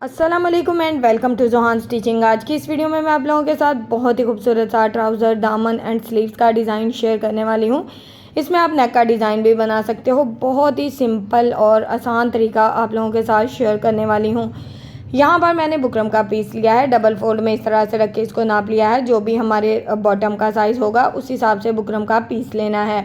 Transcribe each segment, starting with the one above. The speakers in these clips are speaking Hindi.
अस्सलाम वालेकुम and welcome to Johan stitching. आज की इस वीडियो में मैं आप लोगों के साथ बहुत ही खूबसूरत सा ट्राउज़र, दामन एंड स्लीव्स का डिज़ाइन शेयर करने वाली हूँ। इसमें आप नेक का डिज़ाइन भी बना सकते हो। बहुत ही सिंपल और आसान तरीका आप लोगों के साथ शेयर करने वाली हूँ। यहाँ पर मैंने बुकरम का पीस लिया है, डबल फोल्ड में इस तरह से रख के इसको नाप लिया है। जो भी हमारे बॉटम का साइज़ होगा उस हिसाब से बुकरम का पीस लेना है।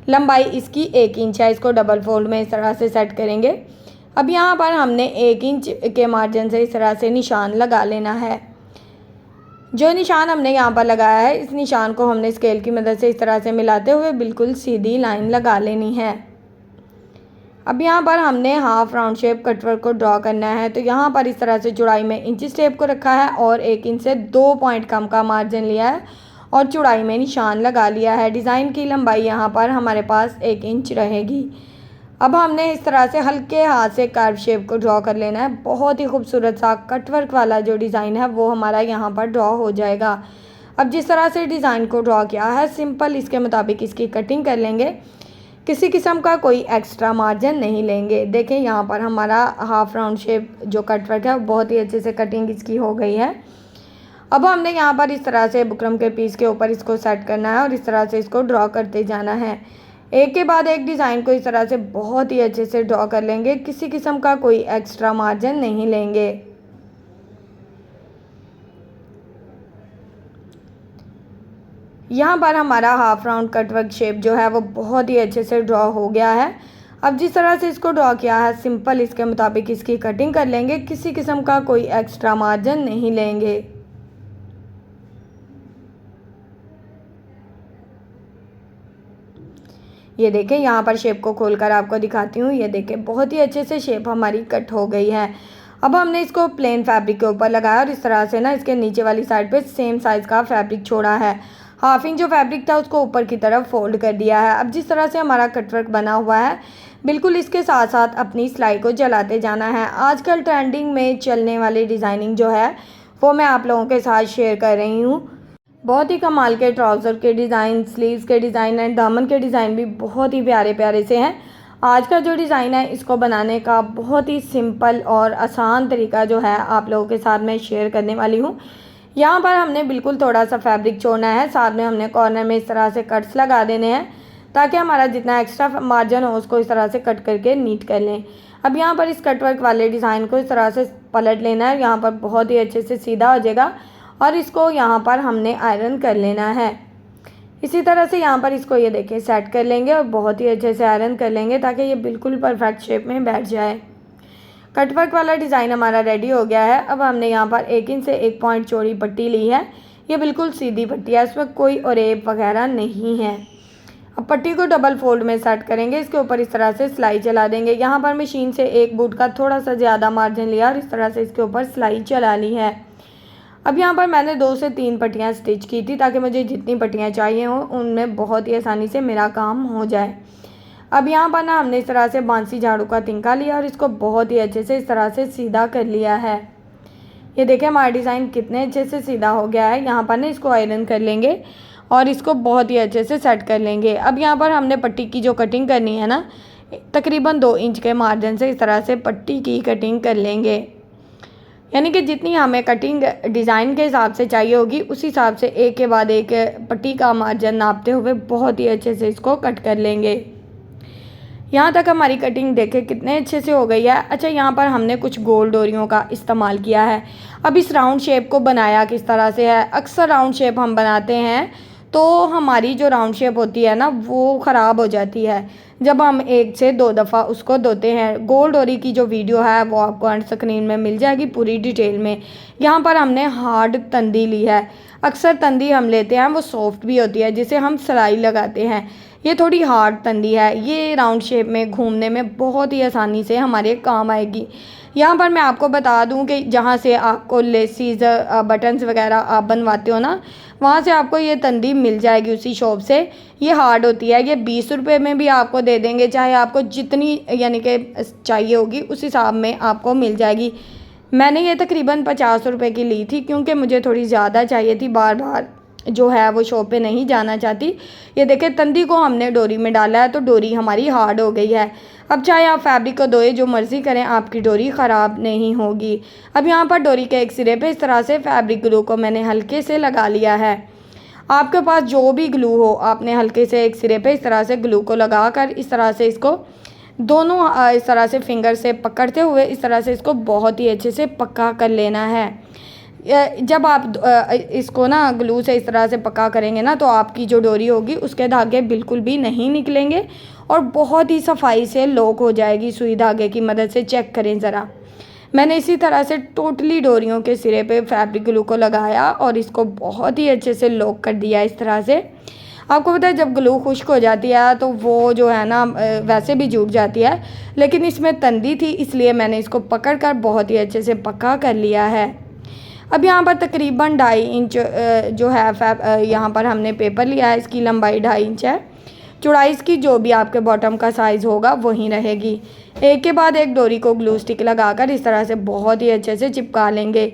लंबाई इसकी 1 इंच है। इसको डबल फोल्ड में इस तरह से सेट करेंगे। अब यहाँ पर हमने 1 इंच के मार्जिन से इस तरह से निशान लगा लेना है। जो निशान हमने यहाँ पर लगाया है, इस निशान को हमने स्केल की मदद से इस तरह से मिलाते हुए बिल्कुल सीधी लाइन लगा लेनी है। अब यहाँ पर हमने हाफ राउंड शेप कटवर्क को ड्रॉ करना है। तो यहाँ पर इस तरह से चौड़ाई में इंची टेप को रखा है और 1 इंच से 2 पॉइंट कम का मार्जिन लिया है और चौड़ाई में निशान लगा लिया है। डिज़ाइन की लंबाई यहाँ पर हमारे पास 1 इंच रहेगी। अब हमने इस तरह से हल्के हाथ से कर्व शेप को ड्रॉ कर लेना है। बहुत ही खूबसूरत सा कटवर्क वाला जो डिज़ाइन है वो हमारा यहाँ पर ड्रॉ हो जाएगा। अब जिस तरह से डिज़ाइन को ड्रॉ किया है, सिंपल इसके मुताबिक इसकी कटिंग कर लेंगे। किसी किस्म का कोई एक्स्ट्रा मार्जिन नहीं लेंगे। देखें यहाँ पर हमारा हाफ राउंड शेप जो कटवर्क है बहुत ही अच्छे से कटिंग इसकी हो गई है। अब हमने यहाँ पर इस तरह से बुकरम के पीस के ऊपर इसको सेट करना है और इस तरह से इसको ड्रॉ करते जाना है। एक के बाद एक डिज़ाइन को इस तरह से बहुत ही अच्छे से ड्रॉ कर लेंगे। किसी किस्म का कोई एक्स्ट्रा मार्जिन नहीं लेंगे। यहाँ पर हमारा हाफ राउंड कटवर्क शेप जो है वो बहुत ही अच्छे से ड्रॉ हो गया है। अब जिस तरह से इसको ड्रॉ किया है, सिंपल इसके मुताबिक इसकी कटिंग कर लेंगे। किसी किस्म का कोई एक्स्ट्रा मार्जिन नहीं लेंगे। ये देखें, यहाँ पर शेप को खोलकर आपको दिखाती हूँ। ये देखें, बहुत ही अच्छे से शेप हमारी कट हो गई है। अब हमने इसको प्लेन फैब्रिक के ऊपर लगाया और इस तरह से ना इसके नीचे वाली साइड पे सेम साइज़ का फैब्रिक छोड़ा है। हाफ इंच जो फैब्रिक था उसको ऊपर की तरफ फोल्ड कर दिया है। अब जिस तरह से हमारा कटवर्क बना हुआ है, बिल्कुल इसके साथ साथ अपनी सिलाई को जलाते जाना है। आजकल ट्रेंडिंग में चलने वाली डिज़ाइनिंग जो है वो मैं आप लोगों के साथ शेयर कर रही हूँ। बहुत ही कमाल के ट्राउज़र के डिज़ाइन, स्लीव्स के डिज़ाइन एंड दामन के डिज़ाइन भी बहुत ही प्यारे प्यारे से हैं। आज का जो डिज़ाइन है इसको बनाने का बहुत ही सिंपल और आसान तरीका जो है आप लोगों के साथ मैं शेयर करने वाली हूँ। यहाँ पर हमने बिल्कुल थोड़ा सा फैब्रिक छोड़ना है। साथ में हमने कॉर्नर में इस तरह से कट्स लगा देने हैं ताकि हमारा जितना एक्स्ट्रा मार्जिन हो उसको इस तरह से कट करके नीट कर लें। अब यहाँ पर इस कटवर्क वाले डिज़ाइन को इस तरह से पलट लेना है। यहाँ पर बहुत ही अच्छे से सीधा हो जाएगा और इसको यहाँ पर हमने आयरन कर लेना है। इसी तरह से यहाँ पर इसको ये देखिए सेट कर लेंगे और बहुत ही अच्छे से आयरन कर लेंगे ताकि ये बिल्कुल परफेक्ट शेप में बैठ जाए। कटवर्क वाला डिज़ाइन हमारा रेडी हो गया है। अब हमने यहाँ पर 1 इंच से 1 पॉइंट चौड़ी पट्टी ली है। ये बिल्कुल सीधी पट्टी है, इसमें कोई ओरेप वगैरह नहीं है। अब पट्टी को डबल फोल्ड में सेट करेंगे। इसके ऊपर इस तरह से सिलाई चला देंगे। यहाँ पर मशीन से एक बूट का थोड़ा सा ज़्यादा मार्जिन लिया और इस तरह से इसके ऊपर सिलाई चला ली है। अब यहाँ पर मैंने 2 से 3 पट्टियाँ स्टिच की थी ताकि मुझे जितनी पट्टियाँ चाहिए हों उनमें बहुत ही आसानी से मेरा काम हो जाए। अब यहाँ पर ना हमने इस तरह से बांसी झाड़ू का तिनका लिया और इसको बहुत ही अच्छे से इस तरह से सीधा कर लिया है। ये देखें हमारा डिज़ाइन कितने अच्छे से सीधा हो गया है। यहाँ पर ना इसको आयरन कर लेंगे और इसको बहुत ही अच्छे से सेट कर लेंगे। अब यहाँ पर हमने पट्टी की जो कटिंग करनी है ना, तकरीबन 2 इंच के मार्जिन से इस तरह से पट्टी की कटिंग कर लेंगे। यानी कि जितनी हमें कटिंग डिज़ाइन के हिसाब से चाहिए होगी उस हिसाब से एक के बाद एक पट्टी का मार्जिन नापते हुए बहुत ही अच्छे से इसको कट कर लेंगे। यहाँ तक हमारी कटिंग देखें कितने अच्छे से हो गई है। अच्छा, यहाँ पर हमने कुछ गोल डोरियों का इस्तेमाल किया है। अब इस राउंड शेप को बनाया किस तरह से है, अक्सर राउंड शेप हम बनाते हैं तो हमारी जो राउंड शेप होती है ना वो ख़राब हो जाती है जब हम 1 से 2 दफ़ा उसको धोते हैं। गोल डोरी की जो वीडियो है वो आपको एंड स्क्रीन में मिल जाएगी पूरी डिटेल में। यहाँ पर हमने हार्ड तंदी ली है। अक्सर तंदी हम लेते हैं वो सॉफ्ट भी होती है जिसे हम सिलाई लगाते हैं। ये थोड़ी हार्ड तंदी है। ये राउंड शेप में घूमने में बहुत ही आसानी से हमारे काम आएगी। यहाँ पर मैं आपको बता दूँ कि जहाँ से आपको लेसिस बटन्स वगैरह आप बनवाते हो ना, वहाँ से आपको ये तंदी मिल जाएगी उसी शॉप से। ये हार्ड होती है। ये 20 रुपये में भी आपको दे देंगे, चाहे आपको जितनी यानी कि चाहिए होगी उस हिसाब में आपको मिल जाएगी। मैंने ये तकरीबन 50 रुपये की ली थी क्योंकि मुझे थोड़ी ज़्यादा चाहिए थी, बार बार जो है वो शॉप पे नहीं जाना चाहती। ये देखिए तंदी को हमने डोरी में डाला है तो डोरी हमारी हार्ड हो गई है। अब चाहे आप फैब्रिक को धोए जो मर्ज़ी करें, आपकी डोरी ख़राब नहीं होगी। अब यहाँ पर डोरी के एक सिरे पे इस तरह से फैब्रिक ग्लू को मैंने हल्के से लगा लिया है। आपके पास जो भी ग्लू हो, आपने हल्के से एक सिरे पे इस तरह से ग्लू को लगा कर इस तरह से इसको दोनों इस तरह से फिंगर से पकड़ते हुए इस तरह से इसको बहुत ही अच्छे से पक्का कर लेना है। जब आप इसको ना ग्लू से इस तरह से पक्का करेंगे ना, तो आपकी जो डोरी होगी उसके धागे बिल्कुल भी नहीं निकलेंगे और बहुत ही सफाई से लॉक हो जाएगी सुई धागे की मदद से। चेक करें ज़रा, मैंने इसी तरह से टोटली डोरियों के सिरे पे फैब्रिक ग्लू को लगाया और इसको बहुत ही अच्छे से लॉक कर दिया इस तरह से। आपको पता है जब ग्लू खुश्क हो जाती है तो वो जो है ना वैसे भी जुड़ जाती है, लेकिन इसमें तंदी थी इसलिए मैंने इसको पकड़ कर बहुत ही अच्छे से पक्का कर लिया है। अब यहाँ पर तकरीबन 2.5 इंच जो है यहाँ पर हमने पेपर लिया है। इसकी लंबाई 2.5 इंच है। चौड़ाई इसकी जो भी आपके बॉटम का साइज़ होगा वही रहेगी। एक के बाद एक डोरी को ग्लू स्टिक लगाकर इस तरह से बहुत ही अच्छे से चिपका लेंगे।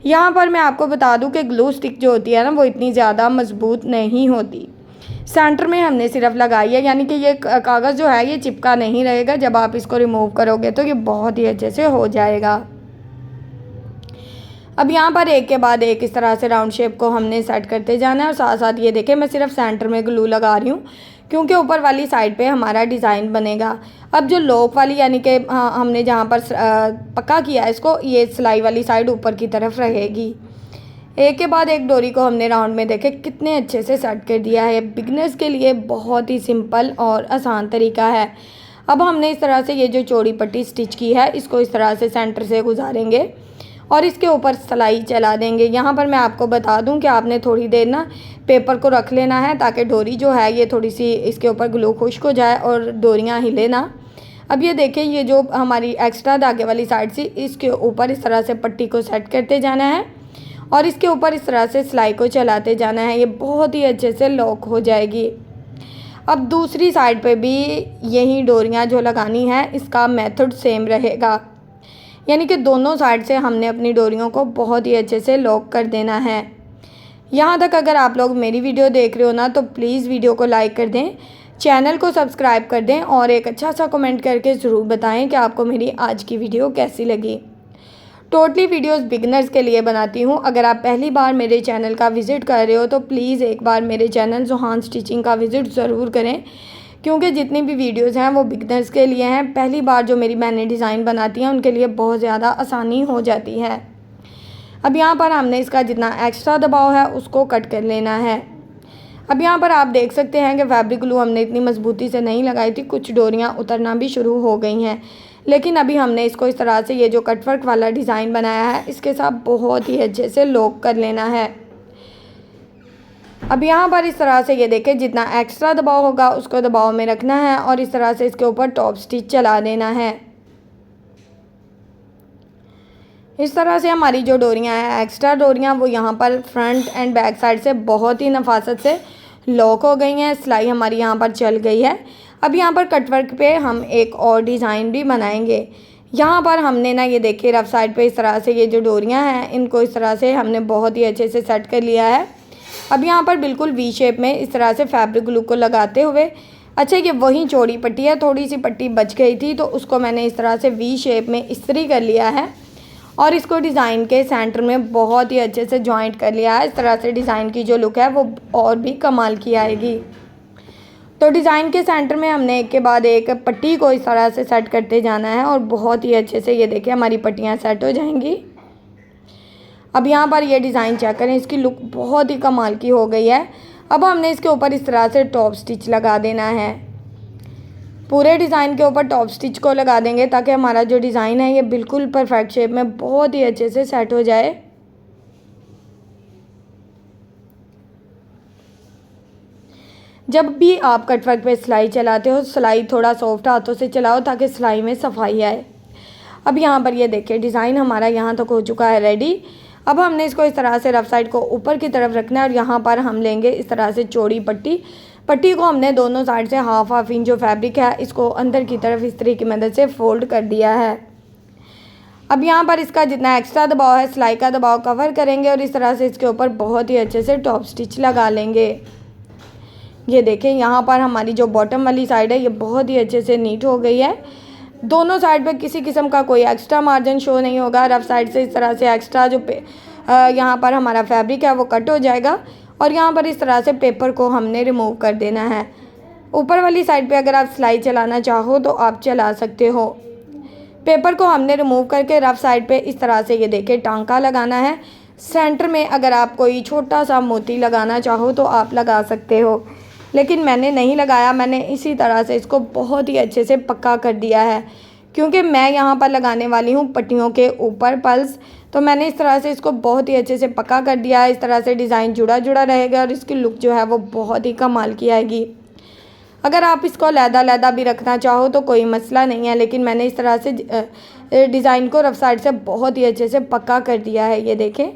यहाँ पर मैं आपको बता दूँ कि ग्लू स्टिक जो होती है ना वो इतनी ज़्यादा मजबूत नहीं होती। सेंटर में हमने सिर्फ लगाई है, यानी कि ये कागज़ जो है ये चिपका नहीं रहेगा। जब आप इसको रिमूव करोगे तो ये बहुत ही अच्छे से हो जाएगा। अब यहाँ पर एक के बाद एक इस तरह से राउंड शेप को हमने सेट करते जाना है और साथ साथ ये देखें मैं सिर्फ सेंटर में ग्लू लगा रही हूँ क्योंकि ऊपर वाली साइड पे हमारा डिज़ाइन बनेगा। अब जो लॉक वाली यानी कि हमने जहाँ पर पक्का किया है इसको, ये सिलाई वाली साइड ऊपर की तरफ रहेगी। एक के बाद एक डोरी को हमने राउंड में देखे कितने अच्छे से सेट कर दिया है। बिगनर्स के लिए बहुत ही सिंपल और आसान तरीका है। अब हमने इस तरह से ये जो चौड़ी पट्टी स्टिच की है इसको इस तरह से सेंटर से गुजारेंगे और इसके ऊपर सिलाई चला देंगे। यहाँ पर मैं आपको बता दूँ कि आपने थोड़ी देर ना पेपर को रख लेना है ताकि डोरी जो है ये थोड़ी सी इसके ऊपर ग्लू खुश्क हो जाए और डोरियाँ हिले ना। अब ये देखें ये जो हमारी एक्स्ट्रा धागे वाली साइड से इसके ऊपर इस तरह से पट्टी को सेट करते जाना है और इसके ऊपर इस तरह से सिलाई को चलाते जाना है। ये बहुत ही अच्छे से लॉक हो जाएगी। अब दूसरी साइड पे भी यही डोरियाँ जो लगानी है इसका मेथड सेम रहेगा, यानी कि दोनों साइड से हमने अपनी डोरियों को बहुत ही अच्छे से लॉक कर देना है। यहाँ तक अगर आप लोग मेरी वीडियो देख रहे हो ना तो प्लीज़ वीडियो को लाइक कर दें, चैनल को सब्सक्राइब कर दें और एक अच्छा सा कमेंट करके ज़रूर बताएं कि आपको मेरी आज की वीडियो कैसी लगी। टोटली वीडियोस बिगनर्स के लिए बनाती हूँ। अगर आप पहली बार मेरे चैनल का विज़िट कर रहे हो तो प्लीज़ एक बार मेरे चैनल ज़ुहान स्टिचिंग का विज़िट ज़रूर करें, क्योंकि जितनी भी वीडियोस हैं वो बिगनर्स के लिए हैं। पहली बार जो मेरी मैंने डिज़ाइन बनाती हैं उनके लिए बहुत ज़्यादा आसानी हो जाती है। अब यहाँ पर हमने इसका जितना एक्स्ट्रा दबाव है उसको कट कर लेना है। अब यहाँ पर आप देख सकते हैं कि फैब्रिक ग्लू हमने इतनी मजबूती से नहीं लगाई थी, कुछ डोरियाँ उतरना भी शुरू हो गई हैं, लेकिन अभी हमने इसको इस तरह से ये जो कटवर्क वाला डिज़ाइन बनाया है इसके साथ बहुत ही अच्छे से लॉक कर लेना है। अब यहाँ पर इस तरह से ये देखें जितना एक्स्ट्रा दबाव होगा उसको दबाव में रखना है और इस तरह से इसके ऊपर टॉप स्टिच चला देना है। इस तरह से हमारी जो डोरियाँ हैं एक्स्ट्रा डोरियाँ वो यहाँ पर फ्रंट एंड बैक साइड से बहुत ही नफासत से लॉक हो गई हैं। सिलाई हमारी यहाँ पर चल गई है। अब यहाँ पर कटवर्क पे हम एक और डिज़ाइन भी बनाएंगे। यहाँ पर हमने ना ये देखिए रफ साइड पे इस तरह से ये जो डोरियाँ हैं इनको इस तरह से हमने बहुत ही अच्छे से सेट कर लिया है। अब यहाँ पर बिल्कुल वी शेप में इस तरह से फैब्रिक ग्लू को लगाते हुए, अच्छा ये वही चौड़ी पट्टी है, थोड़ी सी पट्टी बच गई थी तो उसको मैंने इस तरह से वी शेप में इस्त्री कर लिया है और इसको डिज़ाइन के सेंटर में बहुत ही अच्छे से जॉइंट कर लिया है। इस तरह से डिज़ाइन की जो लुक है वो और भी कमाल की आएगी। तो डिज़ाइन के सेंटर में हमने एक के बाद एक पट्टी को इस तरह से सेट करते जाना है और बहुत ही अच्छे से ये देखिए हमारी पट्टियाँ सेट हो जाएंगी। अब यहाँ पर ये डिज़ाइन चेक करें, इसकी लुक बहुत ही कमाल की हो गई है। अब हमने इसके ऊपर इस तरह से टॉप स्टिच लगा देना है। पूरे डिज़ाइन के ऊपर टॉप स्टिच को लगा देंगे ताकि हमारा जो डिज़ाइन है ये बिल्कुल परफेक्ट शेप में बहुत ही अच्छे से सेट हो जाए। जब भी आप कटवर्क पे सिलाई चलाते हो सिलाई थोड़ा सॉफ्ट हाथों से चलाओ ताकि सिलाई में सफाई आए। अब यहाँ पर ये देखिए डिज़ाइन हमारा यहाँ तक हो चुका है रेडी। अब हमने इसको इस तरह से रफ साइड को ऊपर की तरफ रखना है और यहाँ पर हम लेंगे इस तरह से चौड़ी पट्टी को हमने दोनों साइड से हाफ इंच जो फैब्रिक है इसको अंदर की तरफ इस्त्री की मदद से फोल्ड कर दिया है। अब यहाँ पर इसका जितना एक्स्ट्रा दबाव है सिलाई का दबाव कवर करेंगे और इस तरह से इसके ऊपर बहुत ही अच्छे से टॉप स्टिच लगा लेंगे। ये देखें यहाँ पर हमारी जो बॉटम वाली साइड है ये बहुत ही अच्छे से नीट हो गई है। दोनों साइड पे किसी किस्म का कोई एक्स्ट्रा मार्जिन शो नहीं होगा। रफ साइड से इस तरह से एक्स्ट्रा जो यहाँ पर हमारा फैब्रिक है वो कट हो जाएगा और यहाँ पर इस तरह से पेपर को हमने रिमूव कर देना है। ऊपर वाली साइड पे अगर आप सिलाई चलाना चाहो तो आप चला सकते हो। पेपर को हमने रिमूव करके रफ साइड पे इस तरह से ये देखिए टांका लगाना है। सेंटर में अगर आप कोई छोटा सा मोती लगाना चाहो तो आप लगा सकते हो, लेकिन मैंने नहीं लगाया। मैंने इसी तरह से इसको बहुत ही अच्छे से पक्का कर दिया है, क्योंकि मैं यहाँ पर लगाने वाली हूँ पट्टियों के ऊपर पल्स। तो मैंने इस तरह से इसको बहुत ही अच्छे से पक्का कर दिया है। इस तरह से डिज़ाइन जुड़ा जुड़ा रहेगा और इसकी लुक जो है वो बहुत ही कमाल की आएगी। अगर आप इसको लैदा भी रखना चाहो तो कोई मसला नहीं है, लेकिन मैंने इस तरह से डिज़ाइन को रफ साइड से बहुत ही अच्छे से पक्का कर दिया है। ये देखें,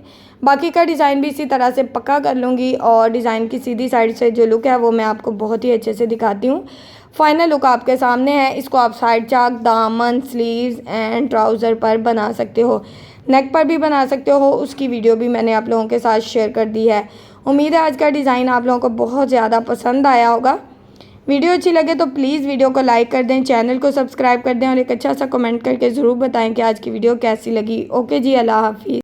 बाकी का डिज़ाइन भी इसी तरह से पक्का कर लूँगी और डिज़ाइन की सीधी साइड से जो लुक है वो मैं आपको बहुत ही अच्छे से दिखाती हूँ। फाइनल लुक आपके सामने है। इसको आप साइड चाक, दामन, स्लीव्स एंड ट्राउज़र पर बना सकते हो, नेक पर भी बना सकते हो। उसकी वीडियो भी मैंने आप लोगों के साथ शेयर कर दी है। उम्मीद है आज का डिज़ाइन आप लोगों को बहुत ज़्यादा पसंद आया होगा। वीडियो अच्छी लगे तो प्लीज़ वीडियो को लाइक कर दें, चैनल को सब्सक्राइब कर दें और एक अच्छा सा कमेंट करके ज़रूर बताएं कि आज की वीडियो कैसी लगी। ओके जी, अल्लाह हाफिज़।